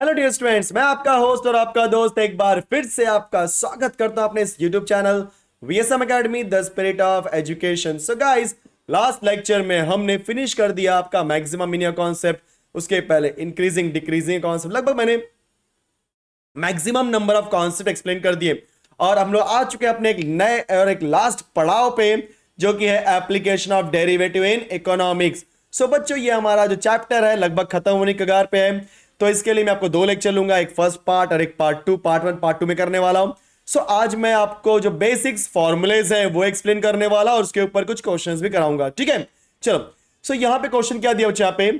Hello dear students, मैं आपका host और आपका दोस्त एक बार फिर से आपका स्वागत करता हूं अपने इस YouTube channel VSM academy the spirit of education. So guys, last lecture में हमने फिनिश कर दिया आपका मैक्सिमम मिनिमम कॉन्सेप्ट। उसके पहले इंक्रीजिंग डिक्रीजिंग कॉन्सेप्ट, लगभग मैंने maximum number of concept explain कर दिए और हम लोग आ चुके हैं अपने एक नए और एक लास्ट पड़ाव पे, जो कि है application of derivative in economics. So बच्चों, ये हमारा जो चैप्टर है लगभग खत्म होने की कगार पे है। तो इसके लिए मैं आपको दो लेक्चर लूंगा, एक फर्स्ट पार्ट और एक part two. Part one part two में करने वाला हूं। सो आज मैं आपको जो बेसिक्स फॉर्मुलेज हैं वो एक्सप्लेन करने वाला और उसके ऊपर कुछ क्वेश्चंस भी कराऊंगा, ठीक है। चलो, सो यहां पे क्वेश्चन क्या दिया बच्चा पे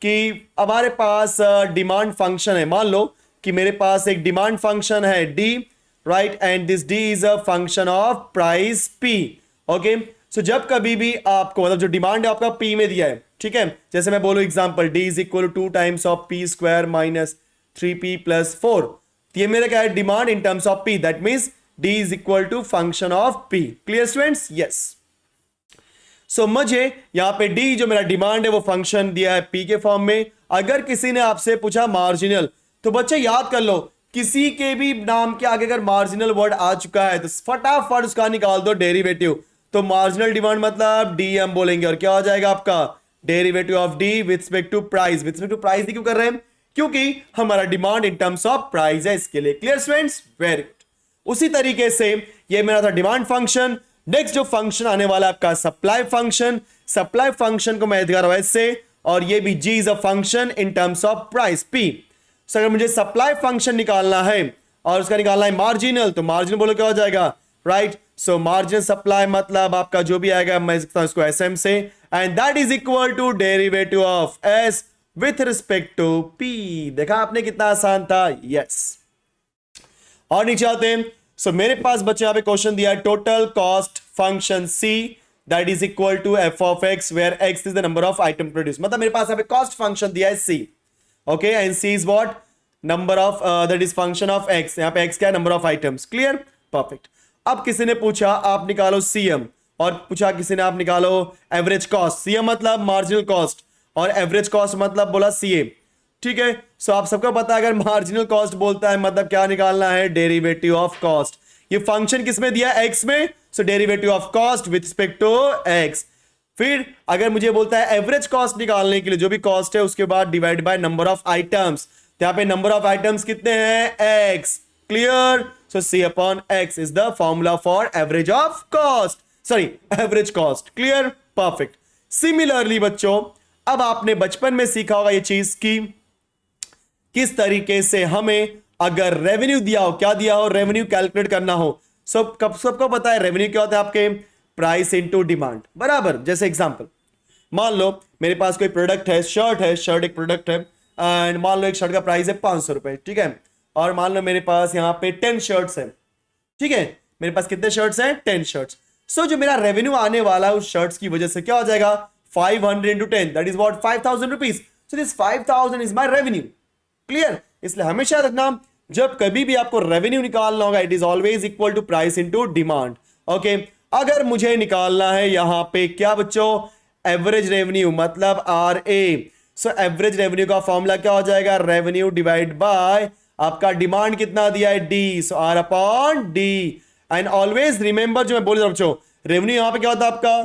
कि हमारे पास डिमांड फंक्शन है। मान लो कि मेरे पास एक डिमांड फंक्शन है D, right, and this D is a function of price P. Okay, so जब कभी भी आपको मतलब जो डिमांड है आपका पी में दिया है, ठीक है, जैसे मैं बोलूं example D is equal to 2 times of P square minus 3p plus 4। तो ये मेरा क्या है, demand in terms of P. That means D is equal to function of P. Clear students? Yes. So मुझे यहां पे डी जो मेरा डिमांड है वो फंक्शन दिया है पी के फॉर्म में। अगर किसी ने आपसे पूछा मार्जिनल, तो बच्चे याद कर लो, किसी के भी नाम के आगे अगर मार्जिनल वर्ड आ चुका है तो फटाफट उसका निकाल दो डेरिवेटिव। तो मार्जिनल डिमांड मतलब डी हम बोलेंगे और क्या हो जाएगा आपका derivative of D with respect to price. With respect to price क्यों कर रहे हैं? क्योंकि हमारा demand in terms of price है, इसके लिए। Clear students? Very good. उसी तरीके से ये मेरा था डिमांड फंक्शन। नेक्स्ट जो फंक्शन आने वाला है आपका सप्लाई फंक्शन। सप्लाई फंक्शन को मैं दिखा रहा हूं ऐसे, और ये भी G is a function in terms of price P. So अगर मुझे सप्लाई फंक्शन निकालना है और उसका निकालना है मार्जिनल, तो मार्जिनल बोलो क्या हो जाएगा, राइट। सो मार्जिनल सप्लाई मतलब आपका जो भी आएगा मैं लिखता हूं इसको एसएम से, and that is equal to derivative of S with respect to P. देखा आपने कितना आसान था? यस। और नीचे आते हैं। सो मेरे पास बच्चे यहां पे क्वेश्चन दिया है total cost function C that is equal to F of X where X is the number of item produce. मतलब मेरे पास यहां पे कॉस्ट फंक्शन दिया है C. Okay, and C is what, number of that is function of X. यहां पे X क्या है, number of items. Clear? Perfect. अब किसी ने पूछा आप निकालो सीएम, और पूछा किसी ने आप निकालो एवरेज कॉस्ट। सीएम मतलब मार्जिनल कॉस्ट और एवरेज कॉस्ट मतलब बोला सीए, ठीक है। सो आप सबको पता है अगर मार्जिनल कॉस्ट बोलता है मतलब क्या निकालना है, डेरिवेटिव ऑफ कॉस्ट। ये फंक्शन किसमें दिया है, एक्स में। So derivative of cost with respect to X. फिर अगर मुझे बोलता है एवरेज कॉस्ट निकालने के लिए, जो भी कॉस्ट है उसके बाद divide by number of items. तो यहां पे नंबर ऑफ आइटम्स कितने हैं, X. Clear? So C upon X is the formula for average of cost, sorry average cost. Clear? Perfect. Similarly बच्चों, अब आपने बचपन में सीखा होगा ये चीज की किस तरीके से हमें अगर रेवेन्यू दिया हो, क्या दिया हो, रेवेन्यू कैलकुलेट करना हो। सबको पता है रेवेन्यू क्या होता है आपके, प्राइस इनटू डिमांड, बराबर। जैसे एग्जांपल, मान लो मेरे पास कोई प्रोडक्ट है, शर्ट एक प्रोडक्ट है, एंड मान लो एक शर्ट का प्राइस है 500 रुपए, ठीक है। और मान लो मेरे पास यहाँ पे 10 शर्ट्स है, ठीक है। मेरे पास कितने शर्ट्स हैं, 10 शर्ट्स। सो जो मेरा रेवेन्यू आने वाला है उस शर्ट्स की वजह से क्या हो जाएगा, 500 into 10 that is what 5000 rupees. So this 5000 is my revenue. Clear? इसलिए हमेशा रखना जब कभी भी आपको रेवेन्यू निकालना होगा, it is always equal to price into demand. Okay, अगर मुझे निकालना है यहां पे क्या बच्चों, एवरेज रेवेन्यू मतलब R A. So average revenue का फॉर्मूला क्या हो जाएगा, रेवेन्यू डिवाइड बाय आपका डिमांड कितना दिया है, D. So R upon D. And always remember, जो मैं बोल रहा हूं बच्चों, रेवेन्यू यहां पे क्या होता है आपका,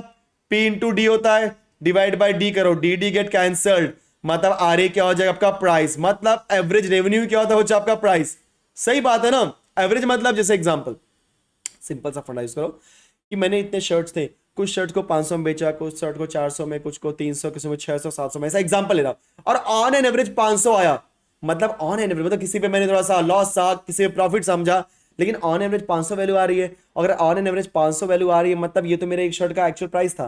पी इंटू डी होता है, डिवाइड बाय डी करो, डी डी गेट कैंसल्ड, मतलब आर ए क्या हो जाएगा आपका प्राइस। मतलब एवरेज रेवेन्यू क्या होता है आपका प्राइस। सही बात है ना। एवरेज मतलब जैसे एग्जांपल, सिंपल सा फंडा यूज करो कि मैंने इतने शर्ट्स थे, कुछ शर्ट को 500 में बेचा, कुछ शर्ट को 400 में, कुछ को 300, किसी में 600, 700 में, ऐसा एग्जांपल ले रहा हूं, और ऑन एन एवरेज 500 आया। मतलब ऑन एन एवरेज मतलब किसी पे मैंने थोड़ा सा लॉस था, किसी पे प्रॉफिट समझा, लेकिन ऑन एवरेज 500 वैल्यू आ रही है। अगर ऑन एन एवरेज 500 वैल्यू आ रही है मतलब ये तो मेरे एक शर्ट का एक्चुअल प्राइस था।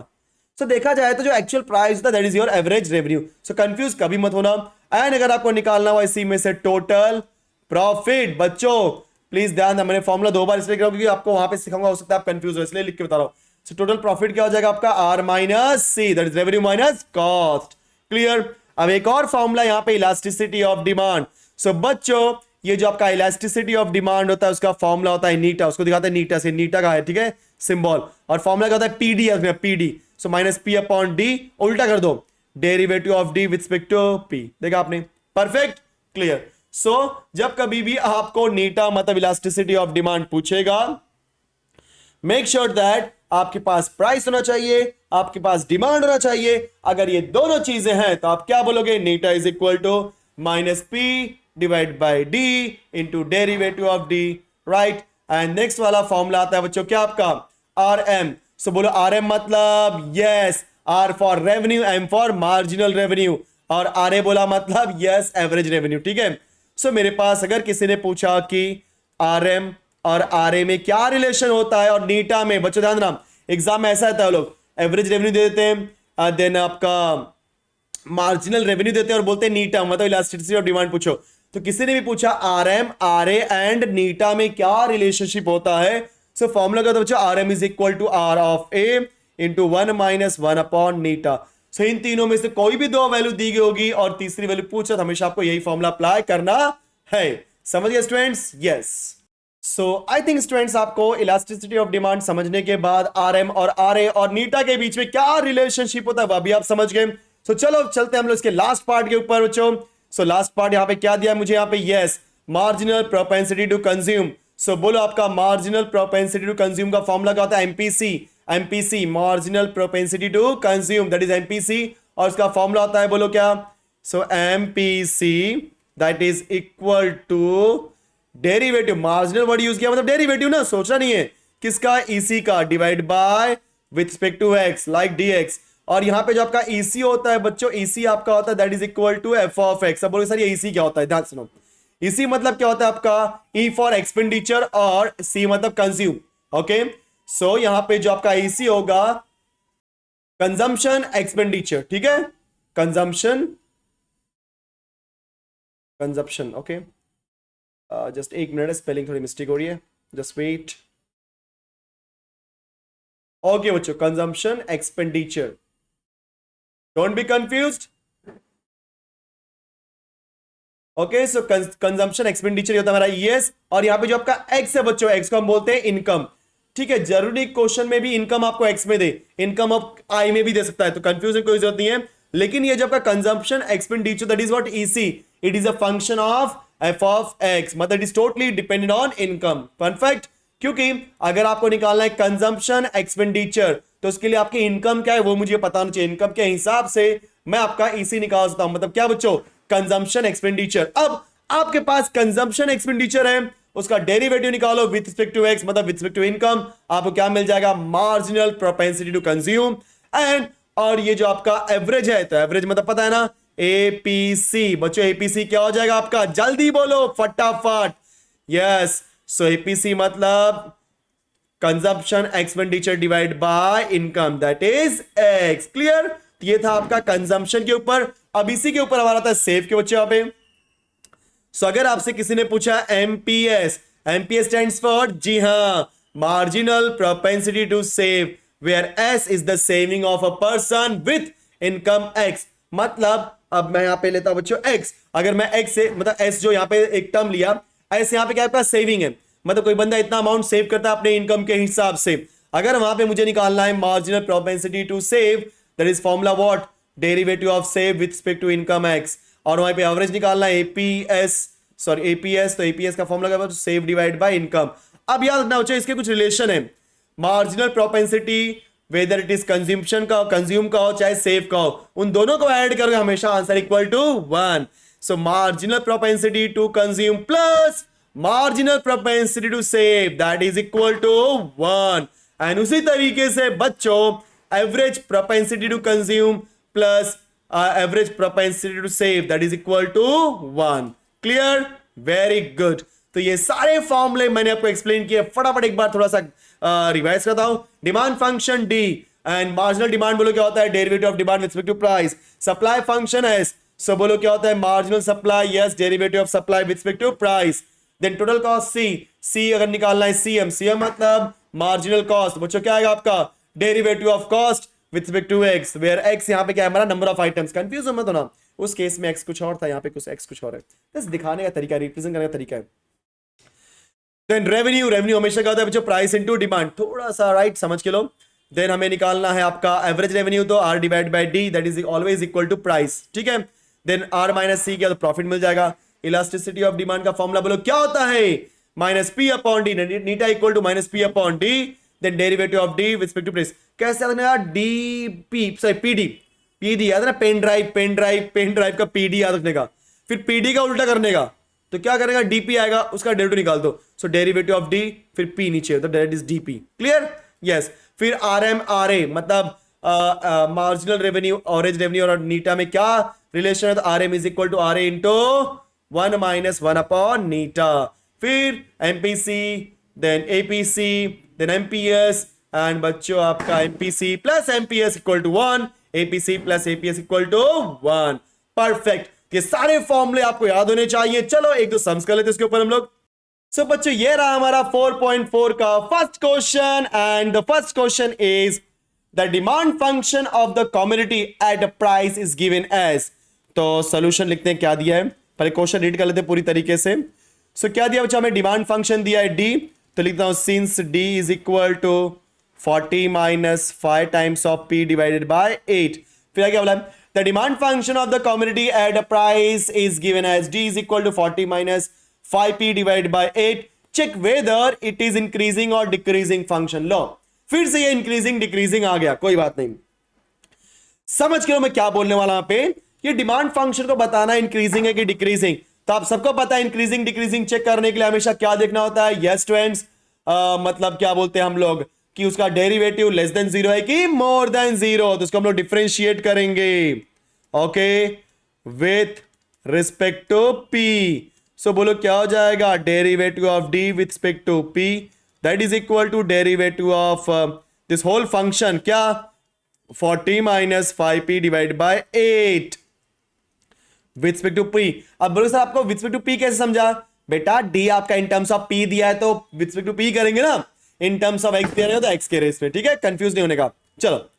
सो देखा जाए तो जो एक्चुअल प्राइस था that is your average revenue. So confuse कभी मत होना। एंड अगर आपको निकालना हुआ इसी में से टोटल प्रॉफिट, बच्चों प्लीज ध्यान दें, मैंने फॉर्मूला 2 बार इसलिए क्योंकि आपको वहां पे सिखाऊंगा, हो सकता है आप कंफ्यूज हो, इसलिए लिख के बता रहा हूं। सो टोटल प्रॉफिट क्या हो जाएगा आपका, R minus C that is revenue minus cost. Clear? अब एक और फॉर्मूला यहां पे इलास्टिसिटी ऑफ डिमांड। सो बच्चों ये जो आपका इलास्टिसिटी ऑफ डिमांड होता है उसका फॉर्मूला होता है नीटा। उसको दिखाते हैं नीटा से, नीटा का है, ठीक है, सिंबल। और फॉर्मूला क्या होता है, पीडी है, PD. So minus P upon D, उल्टा कर दो, derivative of D with respect to P. देखा आपने? Perfect, clear. सो जब कभी भी आपको नीटा मतलब इलास्टिसिटी ऑफ डिमांड पूछेगा, मेक श्योर दैट आपके पास प्राइस होना चाहिए, आपके पास डिमांड होना चाहिए। अगर ये दोनों चीजें हैं तो आप क्या बोलोगे, eta is equal to minus P divide by D into derivative of D, right. And next वाला फॉर्मूला आता है बच्चों क्या आपका, आर एम। सो बोलो आर एम मतलब yes, R for revenue, M for marginal revenue, और आर ए बोला मतलब यस एवरेज रेवेन्यू, ठीक है। सो मेरे पास अगर किसी ने पूछा कि आर एम और आर ए में क्या रिलेशन होता है, और नीटा में, बच्चों ध्यान देना एग्जाम में ऐसा आता है, लोग एवरेज रेवेन्यू दे देते हैं, देन आपका मार्जिनल रेवेन्यू देते हैं और बोलते हैं नीटा मतलब इलास्टिसिटी ऑफ डिमांड पूछो। तो किसी ने भी पूछा R M R A and eta में क्या रिलेशनशिप होता है, सो फॉर्मूला क्या था बच्चों, R M is equal to R of A into 1 minus 1 upon eta. So इन तीनों में से कोई भी दो वैल्यू दी गई होगी और तीसरी वैल्यू पूछा तो हमेशा आपको यही फॉर्मूला अप्लाई करना है। समझ गए students? Yes. So I think students आपको इलास्टिसिटी ऑफ डिमांड समझने के बाद आर एम और आर ए और नीटा के बीच में क्या रिलेशनशिप होता है वह भी आप समझ गए। सो चलो चलते हैं हम लोग इसके लास्ट पार्ट के ऊपर बच्चों। सो लास्ट पार्ट यहाँ पे क्या दिया मुझे, यहाँ पे yes marginal propensity to consume. So बोलो आपका मार्जिनल प्रोपेंसिटी टू कंज्यूम का फॉर्मूला क्या होता है, MPC. MPC marginal propensity to consume, that is MPC, और इसका फॉर्मूला होता है बोलो क्या, so MPC that is equal to derivative, marginal word use किया मतलब डेरिवेटिव ना, सोचना नहीं है किसका, ईसी का, divide by with respect to X like DX. और यहां पे जो आपका ईसी होता है बच्चों, ईसी आपका होता है that is equal to F of X. अब बोलो सर ये ईसी क्या होता है, ध्यान सुनो। ईसी मतलब क्या होता है आपका, ई फॉर एक्सपेंडिचर और सी मतलब कंज्यूम, ओके। सो यहां पे जो आपका ईसी होगा कंजम्पशन एक्सपेंडिचर, ठीक है, कंजम्पशन कंजप्शन, ओके। जस्ट एक मिनट, स्पेलिंग थोड़ी मिस्टेक हो रही है, जस्ट वेट। ओके बच्चों, consumption expenditure, don't be confused. Okay, so consumption expenditure होता है हमारा ईएस, और यहां पे जो आपका एक्स है बच्चों, एक्स को हम बोलते हैं इनकम, ठीक है। जरूरी क्वेश्चन में भी इनकम आपको एक्स में दे, इनकम ऑफ आई में भी दे सकता है, तो कंफ्यूजन कोई जरूरत नहीं है। लेकिन ये जो आपका consumption expenditure that is what EC, it is a function of F of X, मतलब it is totally dependent on income. Perfect, क्योंकि अगर आपको निकालना है कंजम्पशन एक्सपेंडिचर तो उसके लिए आपकी इनकम क्या है वो मुझे पता होना चाहिए, इनकम के हिसाब से मैं आपका ईसी निकाल सकता हूं, मतलब क्या बच्चों, कंजम्पशन एक्सपेंडिचर। अब आपके पास कंजम्पशन एक्सपेंडिचर है, उसका डेरिवेटिव निकालो विथ रिस्पेक्ट टू एक्स मतलब विथ रिस्पेक्ट टू इनकम, आपको क्या मिल जाएगा, marginal propensity to consume. And और ये जो आपका एवरेज है, तो एवरेज मतलब पता है ना, एपीसी। बच्चों एपीसी क्या हो जाएगा आपका, जल्दी बोलो फटाफट, यस। सो एपीसी मतलब consumption expenditure divide by income that is x. Clear? ये था आपका कंजम्पशन के ऊपर। अब इसी के ऊपर हमारा था सेव के बच्चे यहाँ पे। सो अगर आपसे किसी ने पूछा एमपीएस, एमपीएस स्टैंड्स फॉर, जी हां, marginal propensity to save, where S is the saving of a person with income X. मतलब अब मैं यहां पे लेता हूं बच्चों एक्स, अगर मैं एक्स से मतलब एस जो यहां पे एक टर्म लिया, एस यहां पे क्या आपका सेविंग है, मतलब कोई बंदा इतना अमाउंट सेव करता है अपने इनकम के हिसाब से। अगर वहां पे मुझे निकालना है marginal propensity to save, that is formula what, derivative of save with respect to income X, और वहां पे एवरेज निकालना है एपीएस, सॉरी एपीएस, तो एपीएस का फॉर्मूला क्या है, सेव डिवाइड बाय इनकम। अब याद रखना बच्चों इसके कुछ रिलेशन है, marginal propensity weather it is consumption का, कंज्यूम का हो चाहे सेव का हो, उन दोनों को ऐड करोगे हमेशा answer equal to 1। So marginal propensity to consume plus marginal propensity to save that is equal to 1। And उसी तरीके से बच्चों average propensity to consume plus average propensity to save that is equal to 1। Clear? Very good. तो ये सारे फॉर्मूले मैंने आपको एक्सप्लेन किए, फटाफट एक बार थोड़ा सा रिवाइज करता हूं। Demand function D and marginal demand बोलो क्या होता है, derivative of demand with respect to price. Supply function S, so बोलो क्या होता है, marginal supply yes, derivative of supply with respect to price. Then total cost C, C अगर निकालना है सीएम, सीएम मतलब मार्जिनल कॉस्ट, बच्चों क्या आएगा आपका, derivative of cost with respect to X, where X यहां पे क्या है हमारा नंबर ऑफ आइटम्स। कंफ्यूज मत होना, उस केस में एक्स कुछ और था, यहां पे कुछ एक्स कुछ और है, बस दिखाने का तरीका, रिप्रेजेंट करने का तरीका है। देन रेवेन्यू, रेवेन्यू हमेशा क्या होता है बच्चों, प्राइस इनटू डिमांड, थोड़ा सा राइट समझ के लो। देन हमें निकालना है आपका एवरेज रेवेन्यू, तो R divide by D that is always equal to price, ठीक है। देन आर माइनस सी किया तो प्रॉफिट मिल जाएगा। इलास्टिसिटी ऑफ डिमांड का फॉर्मूला बोलो क्या होता है, minus P upon D, eta equal to minus P upon D, then derivative of D with respect to price. कैसे याद रखना, D P sorry PD, PD याद है ना, पेन ड्राइव का पीडी याद रखने का, फिर पीडी का उल्टा करने का, तो क्या करेगा, डीपी आएगा, उसका डेरिवेटिव निकाल दो, सो डेरिवेटिव ऑफ डी फिर पी नीचे, तो that is DP. Clear, yes. फिर आरएम आरए मतलब मार्जिनल रेवेन्यू, ऑरेंज रेवेन्यू और नीटा में क्या रिलेशन है, तो R M is equal to R A into 1 minus 1 upon eta. फिर MPC, then APC, then MPS, and बच्चों आपका MPC plus MPS equal to 1, APC plus APS equal to 1। Perfect, ये सारे फॉर्मूले आपको याद होने चाहिए। चलो एक दो सम्स कर लेते हैं इसके ऊपर हम लोग। सो बच्चों ये रहा हमारा 4.4 का first question, and the first question is the demand function of the commodity at a price is given as. तो सोल्यूशन लिखते हैं, क्या दिया है, पहले क्वेश्चन रीड कर लेते हैं पूरी तरीके से। सो क्या दिया बच्चा, हमें डिमांड फंक्शन दिया है डी, तो लिखता हूं since D is equal to 40 minus 5 times of P divided by 8। फिर क्या बोला, the demand function of the commodity at a price is given as D is equal to 40 minus 5p divided by 8, check whether it is increasing और decreasing function. लो फिर से ये increasing decreasing आ गया, कोई बात नहीं, समझ के लो मैं क्या बोलने वाला यहां पे। ये डिमांड फंक्शन को बताना इंक्रीजिंग है कि डिक्रीजिंग, तो आप सबको पता है इंक्रीजिंग डिक्रीजिंग चेक करने के लिए हमेशा क्या देखना होता है, यस स्टूडेंट्स, मतलब क्या बोलते हैं हम लोग कि उसका डेरिवेटिव लेस देन जीरो है कि मोर देन जीरो, तो उसको हम लोग डिफरेंशिएट करेंगे, okay, with respect to P. So बोलो क्या हो जाएगा, derivative of D with respect to P, that is equal to derivative of this whole function, क्या 40 minus 5p divide by 8 with respect to P. अब बोलो sir आपको with respect to P कैसे समझा, बेटा डी आपका इन टर्म्स ऑफ पी दिया है तो विथ रिस्पेक्ट टू पी करेंगे ना, इन टर्म्स ऑफ एक्स दिया है तो एक्स के रेस में, ठीक है, कंफ्यूज नहीं होने का। चलो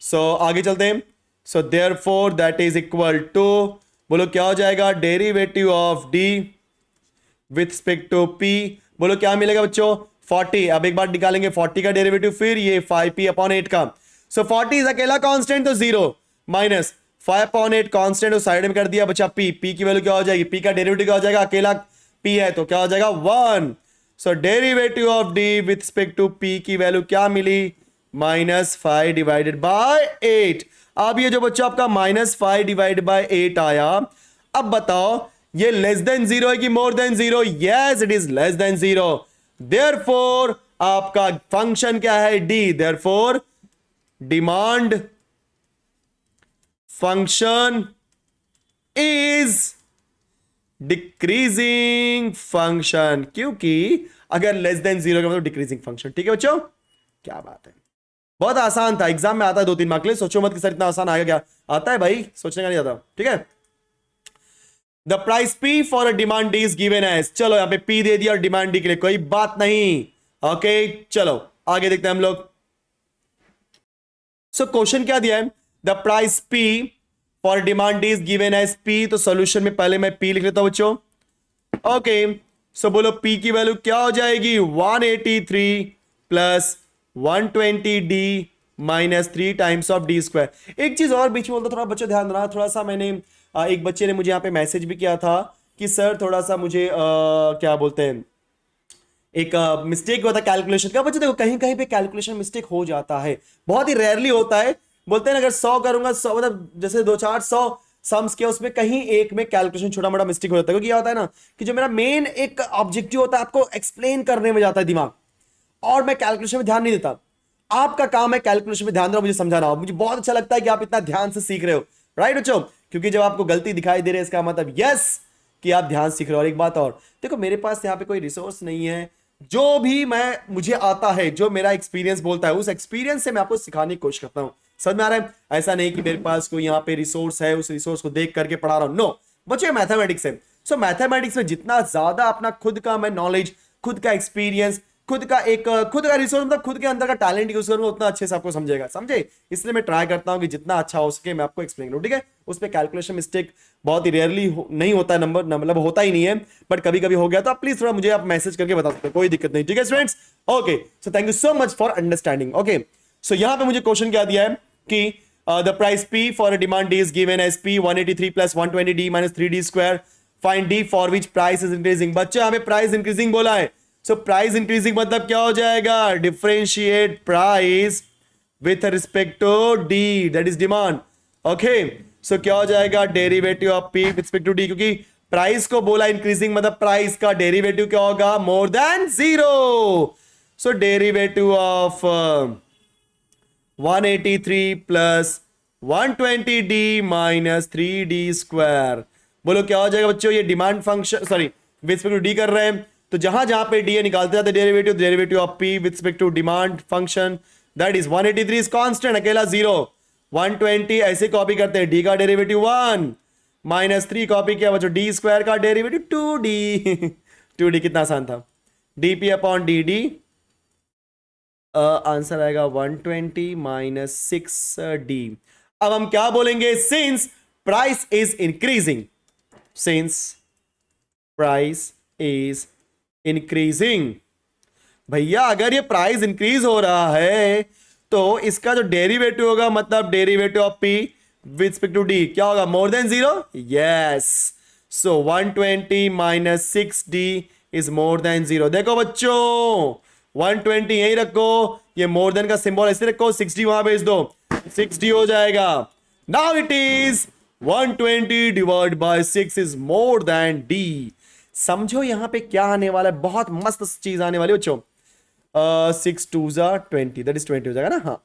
सो आगे चलते हैं। So therefore that is equal to, बोलो क्या हो जाएगा, derivative of D with respect to P, बोलो क्या मिलेगा बच्चों, 40। अब एक बार निकालेंगे 40 का डेरिवेटिव, फिर ये 5p अपॉन 8 का, सो 40 इज अकेला कांस्टेंट तो 0 माइनस 5 अपॉन 8 कांस्टेंट तो साइड में कर दिया बच्चा p, p की वैल्यू क्या हो जाएगी, p का डेरिवेटिव क्या हो जाएगा, अकेला p है तो क्या हो जाएगा 1। So derivative of d with respect to p की वैल्यू क्या मिली, माइनस 5 डिवाइडेड बाय 8। अब ये जो बच्चा आपका माइनस 5 डिवाइड बाय 8 आया, अब बताओ ये लेस देन जीरो है कि मोर than zero, yes it is less than zero, therefore आपका फंक्शन क्या है d, therefore demand function is decreasing function, क्योंकि अगर लेस देन जीरो का मतलब डिक्रीजिंग फंक्शन, ठीक है बच्चों, क्या बात है, बहुत आसान था, एग्जाम में आता है 2-3 मार्क के लिए, सोचो मत कि सर इतना आसान आएगा, क्या आता है भाई, सोचने का नहीं आता, ठीक है। The price P for a demand D is given as, चलो यहां पे P दे दिया और डिमांड डी के लिए कोई बात नहीं, ओके चलो आगे देखते हैं हम लोग। सो क्वेश्चन क्या दिया है, the price P for demand D is given as P, तो सॉल्यूशन में पहले मैं P लिख लेता हूं बच्चों, ओके। सो बोलो P की वैल्यू क्या हो जाएगी, 183 plus 120d minus 3 times of D square. एक चीज और बीच में बोलता, थोड़ा बच्चों ध्यान देना, थोड़ा सा मैंने एक बच्चे ने मुझे यहाँ पे मैसेज भी किया था कि सर थोड़ा सा मुझे क्या बोलते हैं, एक मिस्टेक होता है कैलकुलेशन का। बच्चों देखो कहीं कहीं पे कैलकुलेशन मिस्टेक हो जाता है, बहुत ही रेयरली होता है, बोलते हैं अगर 100 करूंगा 100 मतलब जैसे 2-400 सम्स के उसमें कहीं एक में कैलकुलेशन छोटा मोटा मिस्टेक हो जाता है, क्योंकि क्या होता है ना कि जो मेरा मेन एक ऑब्जेक्टिव होता है आपको एक्सप्लेन करने में जाता है दिमाग, और मैं कैलकुलेशन में ध्यान नहीं देता। आपका काम है कैलकुलेशन में ध्यान देना, मुझे समझाना हो, मुझे बहुत अच्छा लगता है कि आप इतना ध्यान से सीख रहे हो, राइट बच्चों, क्योंकि जब आपको गलती दिखाई दे रही है इसका मतलब यस कि आप ध्यान सीख रहे हो। और एक बात और देखो, मेरे पास यहाँ पे कोई रिसोर्स नहीं है, जो भी मुझे आता है, जो मेरा एक्सपीरियंस बोलता है, उस एक्सपीरियंस से मैं आपको सिखाने की कोशिश करता हूं, समझ में आ रहा है। ऐसा नहीं कि मेरे पास कोई यहाँ पे रिसोर्स है, उस रिसोर्स को देख करके पढ़ा रहा हूं, नो बच्चों, मैथमेटिक्स है। सो मैथमेटिक्स में जितना ज्यादा अपना खुद का मैं नॉलेज, खुद का एक्सपीरियंस, खुद का रिसोर्स मतलब खुद के अंदर का टैलेंट यूज करूंगा, उतना अच्छे से आपको समझेगा, समझे। इसलिए मैं ट्राई करता हूं कि जितना अच्छा हो सके मैं आपको एक्सप्लेन करूं, ठीक है। उस पर कैलकुलेशन मिस्टेक बहुत ही रेयरली नहीं होता है, नंबर मतलब होता ही नहीं है, बट कभी कभी हो गया तो आप प्लीज थोड़ा मुझे आप मैसेज करके बता सकते हैं, कोई दिक्कत नहीं, ठीक है students, okay. So thank you so much for understanding, okay. सो यहां पे मुझे क्वेश्चन क्या दिया है कि the price P for a demand D is given as P 183 plus 120D minus 3D square, find D for which price is increasing. बच्चों यहाँ पे प्राइस इंक्रीजिंग बोला है, सो प्राइस इंक्रीजिंग मतलब क्या हो जाएगा, differentiate price with respect to D, that is demand. Okay, so क्या हो जाएगा, derivative of P with respect to D, क्योंकि प्राइस को बोला इंक्रीजिंग मतलब प्राइस का डेरिवेटिव क्या होगा, more than zero. So derivative of 183 plus 120d minus 3d square, बोलो क्या हो जाएगा बच्चों, ये demand function sorry with respect to D कर रहे हैं, तो जहां जहां पे डी है निकालते जाते derivative, derivative of P with respect to demand function, that is 183 is constant, अकेला जीरो, 120 ऐसे कॉपी करते हैं, डी का डेरिवेटिव 1 माइनस 3 कॉपी किया बच्चों, डी स्क्वायर का डेरिवेटिव 2d 2d कितना आसान था, dp अपॉन dd, आंसर आएगा 120 माइनस 6d। अब हम क्या बोलेंगे, since price is increasing, since price is increasing, भैया अगर ये प्राइस इंक्रीज हो रहा है तो इसका जो डेरिवेटिव होगा मतलब derivative of P with respect to D क्या होगा, more than zero, yes, so 120 minus 6d is more than zero. देखो बच्चों 120 यही रखो, ये मोर देन का सिंबल ऐसे रखो, 6d वहां भेज दो, 6d हो जाएगा। Now it is 120 divide by 6 is more then d। समझो यहां पे क्या आने वाला है, बहुत मस्त चीज आने वाली बच्चों। 6 2 20, दैट इज 20 हो जाएगा ना, हाँ।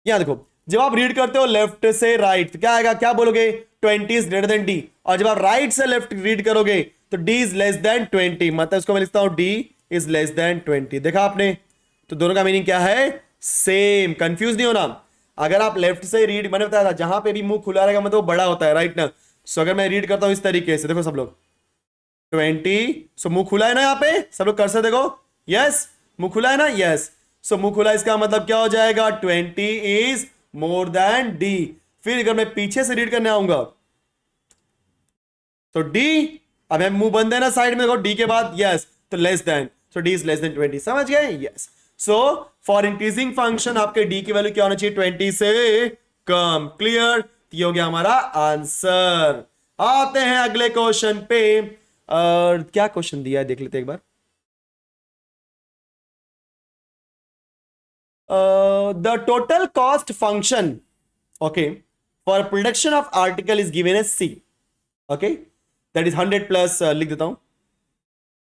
यहां देखो जब आप रीड करते हो लेफ्ट से राइट तो क्या आएगा, क्या बोलोगे, 20 इज ग्रेटर देन d, और जब आप राइट से लेफ्ट रीड करोगे तो d इज लेस देन 20, मतलब इसको मैं लिखता हूं d इज लेस देन 20। देखा आपने, तो दोनों का मीनिंग क्या है, सेम, कंफ्यूज नहीं होना। अगर आप लेफ्ट से रीड, मैंने बताया था जहां पे भी मुंह खुला रहेगा मतलब वो बड़ा होता है, राइट ना। सो अगर मैं रीड करता हूं इस तरीके से, देखो सब लोग 20, सो मुंह खुला है ना, यहाँ पे सब लोग कर्सर देखो, यस मुंह खुला है ना, यस, सो मुंह खुला, इसका मतलब क्या हो जाएगा, 20 इज मोर देन डी। फिर अगर मैं पीछे से रीड करने आऊंगा तो डी, अब मैं मुंह बंद है ना साइड में, देखो डी के बाद यस, तो less than, so D is less then 20, समझ गए, yes. So for increasing function आपके डी की वैल्यू क्या होना चाहिए, 20 से कम, क्लियर, ये हो गया हमारा आंसर। आते हैं अगले क्वेश्चन पे, और क्या क्वेश्चन दिया है देख लेते हैं एक बार। The total cost function, okay, for production of article is given as C, okay, that is 100 plus, लिख देता हूं,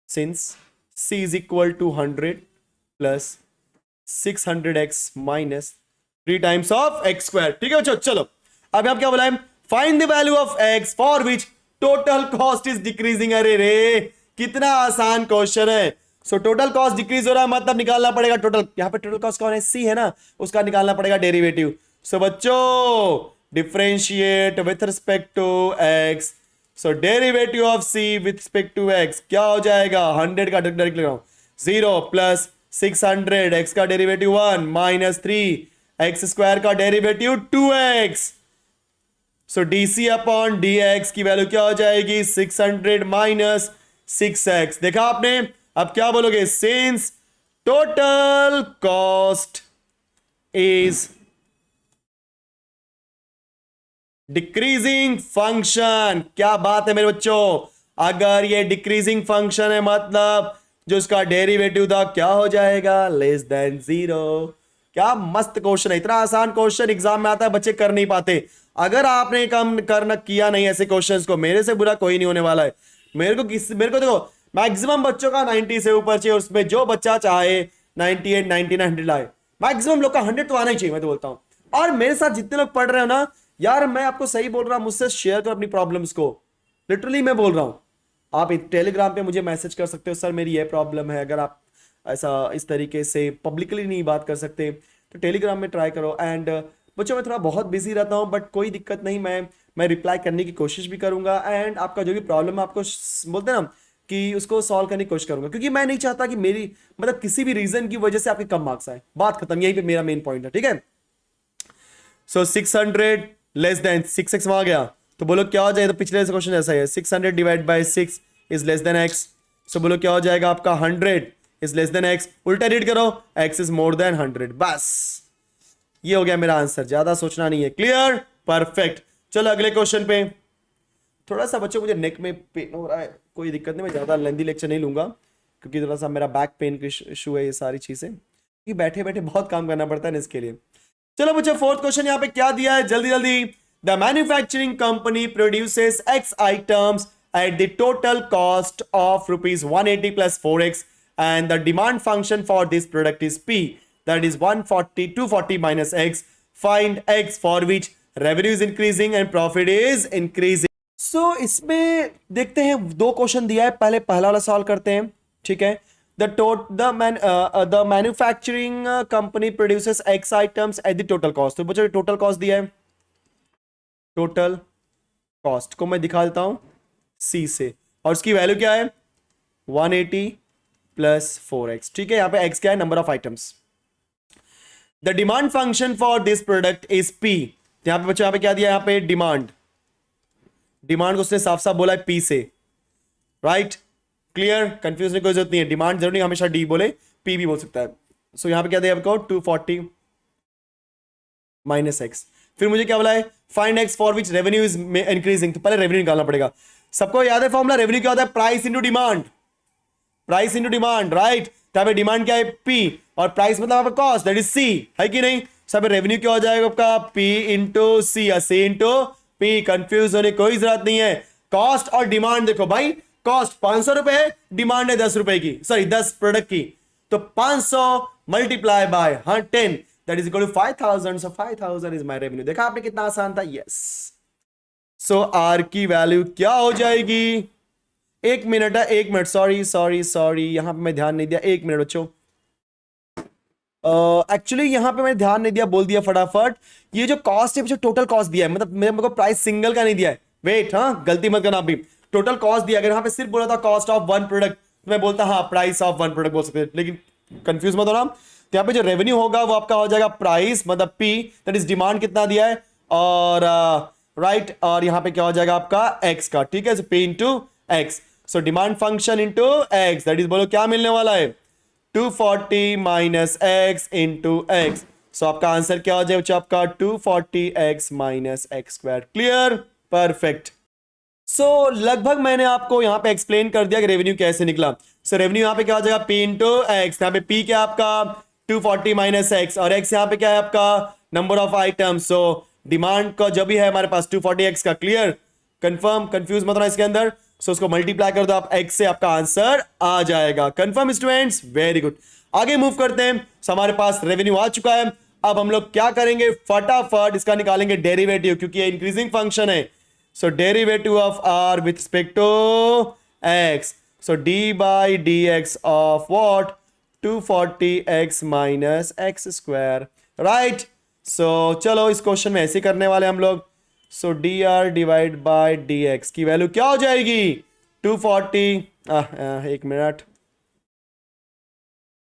since c is equal to 100 plus 600x minus 3 times of x square, ठीक है बच्चों। चलो अब आप क्या बोला है, find the value of x for which total cost is decreasing. अरे रे कितना आसान क्वेश्चन है। सो टोटल कॉस्ट डिक्रीज हो रहा है मतलब निकालना पड़ेगा टोटल, यहां पे टोटल कॉस्ट कौन है, c है ना, उसका निकालना पड़ेगा डेरिवेटिव। सो बच्चों differentiate with respect to x, so derivative of c with respect to x क्या हो जाएगा, 100 का डायरेक्ट लिख रहा हूं, 0 प्लस 600, x का डेरिवेटिव 1 माइनस 3 x स्क्वायर का डेरिवेटिव 2x, सो dc अपॉन dx की वैल्यू क्या हो जाएगी, 600 माइनस 6x। देखा आपने, अब क्या बोलोगे, since total cost is decreasing function, क्या बात है मेरे बच्चों, अगर ये डिक्रीजिंग फंक्शन है मतलब जो उसका डेरिवेटिव था क्या हो जाएगा, लेस देन जीरो। क्या मस्त क्वेश्चन है, इतना आसान क्वेश्चन एग्जाम में आता है, बच्चे कर नहीं पाते। अगर आपने कम करना किया नहीं ऐसे क्वेश्चंस को, मेरे से बुरा कोई नहीं होने वाला है। मेरे को देखो मैक्सिमम बच्चों का 90 से ऊपर चाहिए, उसमें जो बच्चा चाहे 98 99 100 लाए, मैक्सिमम लोग का 100 तो आना ही चाहिए, मैं तो बोलता हूं। और मेरे साथ जितने लोग पढ़ रहे हो ना यार, मैं आपको सही बोल रहा हूं, मुझसे शेयर करो अपनी प्रॉब्लम्स को, लिटरली मैं बोल रहा हूं। आप टेलीग्राम पे मुझे मैसेज कर सकते हो, सर मेरी ये प्रॉब्लम है। अगर आप ऐसा इस तरीके से पब्लिकली नहीं बात कर सकते तो टेलीग्राम में ट्राई करो। एंड बच्चों मैं थोड़ा बहुत बिजी रहता हूँ, बट कोई दिक्कत नहीं, मैं रिप्लाई करने की कोशिश भी करूंगा। एंड आपका जो भी प्रॉब्लम है आपको बोलते हैं ना कि उसको सॉल्व करने की कोशिश करूंगा, क्योंकि मैं नहीं चाहता कि मेरी मतलब किसी भी रीजन की वजह से आपके कम मार्क्स आए। बात खत्म, यही पे मेरा मेन पॉइंट है, ठीक है। सो 600 लेस देन 6x वहां गया तो बोलो क्या हो जाएगा, तो पिछले क्वेश्चन ऐसा है, 600 divide by 6 is less then x, सो बोलो क्या हो जाएगा आपका 100 इज लेस देन x, उल्टा रीड करो, x इज मोर देन 100, बस ये हो गया मेरा आंसर, ज्यादा सोचना नहीं है, क्लियर, परफेक्ट। चलो अगले क्वेश्चन पे, थोड़ा सा बच्चों मुझे नेक में पेन हो रहा है, कोई दिक्कत नहीं, मैं ज़्यादा लेंदी लेक्चर नहीं लूंगा क्योंकि थोड़ा सा मेरा बैक पेन का इशू है, ये सारी चीज़ें कि बैठे बैठे बहुत काम करना पड़ता है ना इसके लिए। चलो बच्चों फोर्थ क्वेश्चन यहाँ पे क्या दिया है, जल्दी जल्दी। The manufacturing company produces x items at the total cost of rupees 180 plus 4x and the demand function for this product is P, that is 240 minus x. Find x for which revenue is increasing and profit is increasing. So इसमें देखते हैं, दो question दिया है, पहले पहला वाला solve करते हैं, ठीक है। The manufacturing company produces x items at the total cost, तो बच्चों टोटल कॉस्ट दिया है, टोटल कॉस्ट को मैं दिखा देता हूं C से, और उसकी वैल्यू क्या है 180 प्लस 4x, ठीक है। यहां पे x क्या है, number of items. The demand function for this product is P, यहां पे बच्चों यहां पे क्या दिया, यहां पे डिमांड, डिमांड को उसने साफ साफ बोला है P से, राइट, क्लियर, कंफ्यूज की कोई जरूरत नहीं है, डिमांड जरूरी हमेशा D बोले, P भी बोल सकता है। सो यहां पे क्या दिया आपको 240 माइनस एक्स, फिर मुझे क्या बोला है find x for which revenue is increasing, तो पहले रेवेन्यू निकालना पड़ेगा। सबको याद है फॉर्मूला, रेवेन्यू क्या होता है, price into demand, price into demand, right. यहाँ पे डिमांड क्या है P और प्राइस मतलब आपका कॉस्ट, दैट इज C, है कि नहीं। सब रेवेन्यू क्या हो जाएगा आपका P इंटू C या C इंटू P, कंफ्यूज होने कोई जरूरत नहीं है। कॉस्ट और डिमांड देखो भाई, कॉस्ट 500 रुपए है, डिमांड है 10 रुपए की, सॉरी 10 प्रोडक्ट की, तो 500 multiply by 10 that is equal to 5000, so 5000 is my revenue. देखा आपने कितना आसान था, यस। सो आर की वैल्यू क्या हो जाएगी, एक मिनट है, एक मिनट, सॉरी सॉरी सॉरी, यहां पे मैं ध्यान नहीं दिया, एक मिनट बच्चों, एक्चुअली यहां पे मैंने ध्यान नहीं दिया, बोल दिया फटाफट। ये जो कॉस्ट है बच्चों टोटल कॉस्ट दिया है, मतलब मेरे को प्राइस सिंगल का नहीं दिया है, वेट, हाँ गलती मत करना भी, टोटल कॉस्ट दिया। अगर यहां पे सिर्फ बोला था कॉस्ट ऑफ वन प्रोडक्ट तो मैं बोलता हाँ प्राइस ऑफ वन प्रोडक्ट बोल सकते, लेकिन कंफ्यूज मत होना। तो यहाँ पे जो रेवेन्यू होगा वो आपका हो जाएगा प्राइस मतलब P, दैट इज डिमांड कितना दिया है, और राइट, और यहाँ पे क्या हो जाएगा आपका x का, ठीक है, P into X, so demand function into X, that is बोलो क्या मिलने वाला है 240 minus X into X. So आपका आंसर क्या हो जाएगा आपका 240x minus X square, clear, perfect. So लगभग मैंने आपको यहां पे एक्सप्लेन कर दिया कि रेवेन्यू कैसे निकला। सो रेवेन्यू यहां पे क्या हो जाएगा P इंटू एक्स, यहां पे P क्या आपका 240 माइनस एक्स, और x यहां पे क्या है आपका number of items. So demand का जो भी है हमारे पास 240x का, क्लियर, कंफर्म, कंफ्यूज मत होना इसके अंदर। सो उसको मल्टीप्लाई कर दो आप x से, आपका आंसर आ जाएगा, कंफर्म स्टूडेंट्स, वेरी गुड। आगे मूव करते हैं। सो हमारे पास रेवेन्यू आ चुका है, अब हम लोग क्या करेंगे, फटाफट इसका निकालेंगे डेरिवेटिव, क्योंकि ये इंक्रीजिंग फंक्शन है। So derivative of r with respect to x, so d by dx of what 240x minus X square, right. So चलो इस क्वेश्चन में ऐसे करने वाले हम लोग। So dr divide by dx की वैल्यू क्या हो जाएगी 240, एक minute,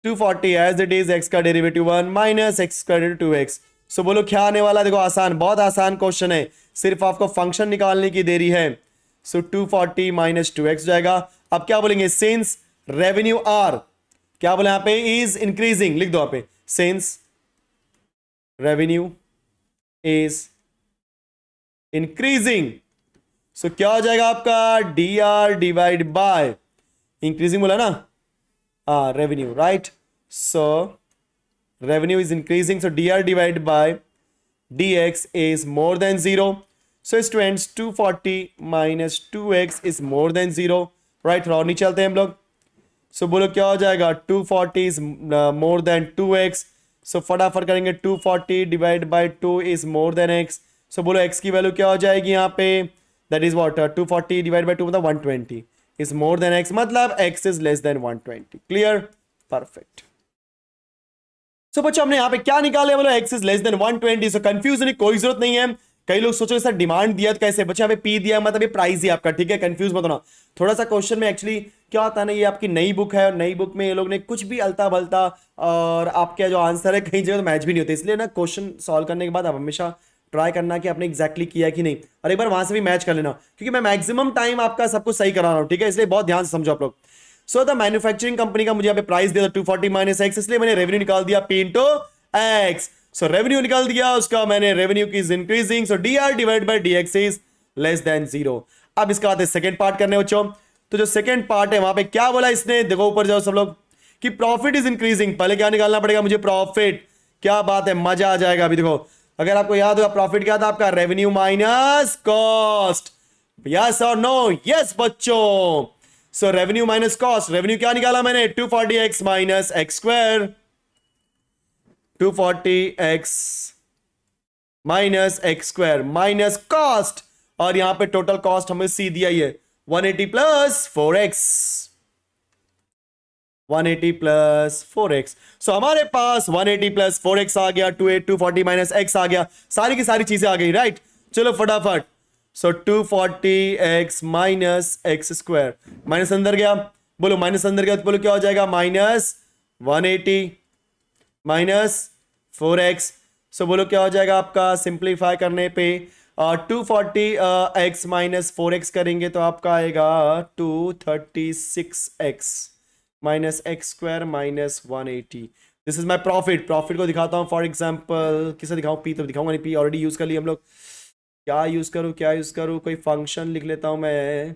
240 as it is, x का derivative 1 minus X square 2x। So बोलो क्या आने वाला, देखो आसान, बहुत आसान क्वेश्चन है, सिर्फ आपको फंक्शन निकालने की देरी है। सो 240 माइनस 2x जाएगा। अब क्या बोलेंगे, सिंस रेवेन्यू आर, क्या बोले यहां पे इज इंक्रीजिंग, लिख दो यहां पे, सिंस रेवेन्यू इज इंक्रीजिंग, सो क्या हो जाएगा आपका dr डिवाइड बाय, इंक्रीजिंग बोला ना, revenue, right. So revenue is increasing, so dr divided by dx is more than 0. So students 240 minus 2x is more than 0, right। और नहीं चलते हम लोग। सो बोलो क्या हो जाएगा 240 is more than 2x, सो फटाफट करेंगे 240 divide by 2 is more than x। सो बोलो x की वैल्यू क्या हो जाएगी यहाँ पे, that is what 240 divide by 2 मतलब 120 is more than x, मतलब x is less than 120, clear, perfect. So बच्चों हमने यहाँ पे क्या निकाले, बोलो x is less than 120। So confuse होने की कोई जरूरत नहीं है। कई लोग सोचो सर डिमांड दिया तो कैसे, बच्चे यहाँ पे P दिया मतलब ये प्राइस ही आपका, ठीक है, कंफ्यूज मत होना। थोड़ा सा क्वेश्चन में एक्चुअली क्या होता है ना, ये आपकी नई बुक है और नई बुक में ये लोग ने कुछ भी अलता भलता, और आपके जो आंसर है कहीं जगह तो मैच भी नहीं होते, इसलिए ना क्वेश्चन सॉल्व करने के बाद आप हमेशा ट्राई करना कि आपने एग्जैक्टली किया कि नहीं, और एक बार वहां से भी मैच कर लेना, क्योंकि मैं मैक्सिमम टाइम आपका सब कुछ सही करा रहा हूँ, ठीक है, इसलिए बहुत ध्यान से समझो आप लोग। सो द मैन्युफैक्चरिंग कंपनी का मुझे यहाँ पे प्राइस दिया 240 माइनस एक्स, इसलिए मैंने रेवेन्यू निकाल दिया P इंटू एक्स। सो रेवेन्यू निकाल दिया उसका मैंने, रेवेन्यू की is increasing, so dr divide by dx is less then 0। अब इसका आते सेकंड पार्ट करने बच्चों। तो जो सेकंड पार्ट है वहां पे क्या बोला इसने, देखो ऊपर जाओ सब लोग, कि प्रॉफिट इज इंक्रीजिंग। पहले क्या निकालना पड़ेगा मुझे, प्रॉफिट। क्या बात है, मजा आ जाएगा। अभी देखो अगर आपको याद होगा प्रॉफिट क्या था आपका, रेवेन्यू माइनस कॉस्ट। यस और नो, यस बच्चों। सो रेवेन्यू माइनस कॉस्ट, रेवेन्यू क्या निकाला मैंने, 240x minus X square, 240x minus X square minus cost, और यहां पे टोटल कॉस्ट हमें सी दिया ही है 180 प्लस 4x, 180 प्लस 4x। सो हमारे पास 180 प्लस 4x आ गया, 240 माइनस x आ गया, सारी की सारी चीजें आ गई, राइट। चलो फटाफट। सो 240x minus X square, minus अंदर गया, बोलो माइनस अंदर गया तो बोलो क्या हो जाएगा, माइनस 180 माइनस 4x। सो बोलो क्या हो जाएगा आपका, सिंप्लीफाई करने पे 240x माइनस 4x करेंगे तो आपका आएगा 236x minus X square minus 180। This is my profit. Profit को दिखाता हूं, फॉर एग्जाम्पल किसे दिखाऊं, पी तो दिखाऊंगा नहीं, पी ऑलरेडी यूज कर लिया हम लोग। क्या यूज करूं, क्या यूज करूं, कोई फंक्शन लिख लेता हूं मैं,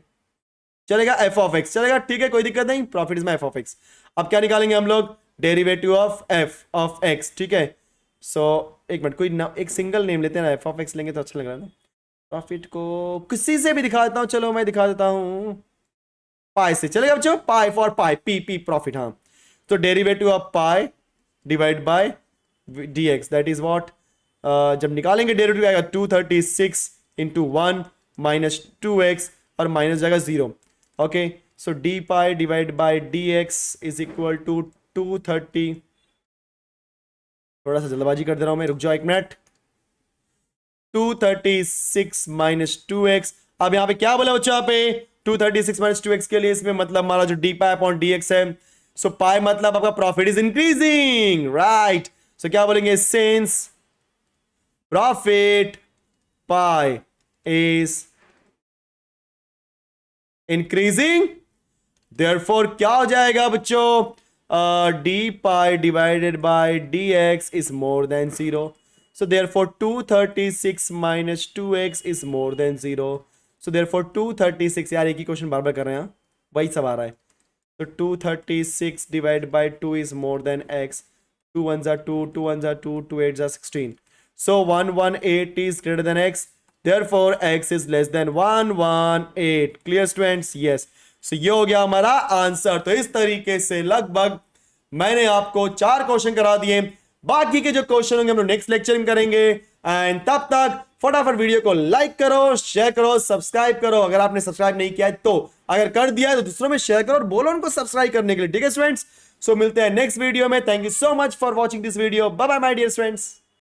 चलेगा एफ ऑफ एक्स, चलेगा ठीक है, कोई दिक्कत नहीं। Profit is my F of X. अब क्या निकालेंगे हम लोग, derivative of F of x, ठीक है। सो एक मिनट, कोई एक सिंगल नेम लेते हैं ना, एफ ऑफ एक्स लेंगे तो अच्छा लग रहा है ना। प्रॉफिट को किसी से भी दिखा देता हूं, चलो मैं दिखा देता हूं पाई से, चलेगा बच्चों, pi for pi, P P profit, हाँ। तो derivative of pi divide by D X, that is what, जब निकालेंगे डेरिवेटिव आएगा 236 इंटू 1 माइनस 2x और माइनस जाएगा 0। Okay, so D pi divide by D X is equal to 230, थोड़ा सा जल्दबाजी कर दे रहा हूं मैं, रुक जाओ एक मिनट, 236 माइनस 2x। अब यहां पे क्या बोला बच्चों, यहाँ पे 236 माइनस 2x के लिए इसमें मतलब हमारा जो D pi upon D x है, सो पाई मतलब आपका प्रॉफिट इज इंक्रीजिंग, राइट। सो क्या बोलेंगे, since profit pi is increasing, therefore क्या हो जाएगा बच्चों, D pi divided by D X is more then 0। So therefore 236 minus 2x is more than 0. So therefore 236, यार एक ही क्वेश्चन बार बार कर रहे हैं, वही सब आ रहा है। तो 236 divided by 2 is more than x. 2 1s are 2, 2 1s are 2, 2 8s are 16. So 118 is greater than x. Therefore x is less than 118. Clear students? Yes. So ये हो गया हमारा आंसर। तो इस तरीके से लगभग मैंने आपको 4 क्वेश्चन करा दिए, बाकी के जो क्वेश्चन होंगे हम लोग नेक्स्ट लेक्चर में करेंगे। एंड तब तक फटाफट वीडियो को लाइक करो, शेयर करो, सब्सक्राइब करो अगर आपने सब्सक्राइब नहीं किया है तो, अगर कर दिया है तो दूसरों में शेयर करो और बोलो उनको सब्सक्राइब करने के लिए, ठीक है स्टूडेंट्स। सो मिलते हैं नेक्स्ट वीडियो में। Thank you so much for watching this video. Bye bye my dear friends.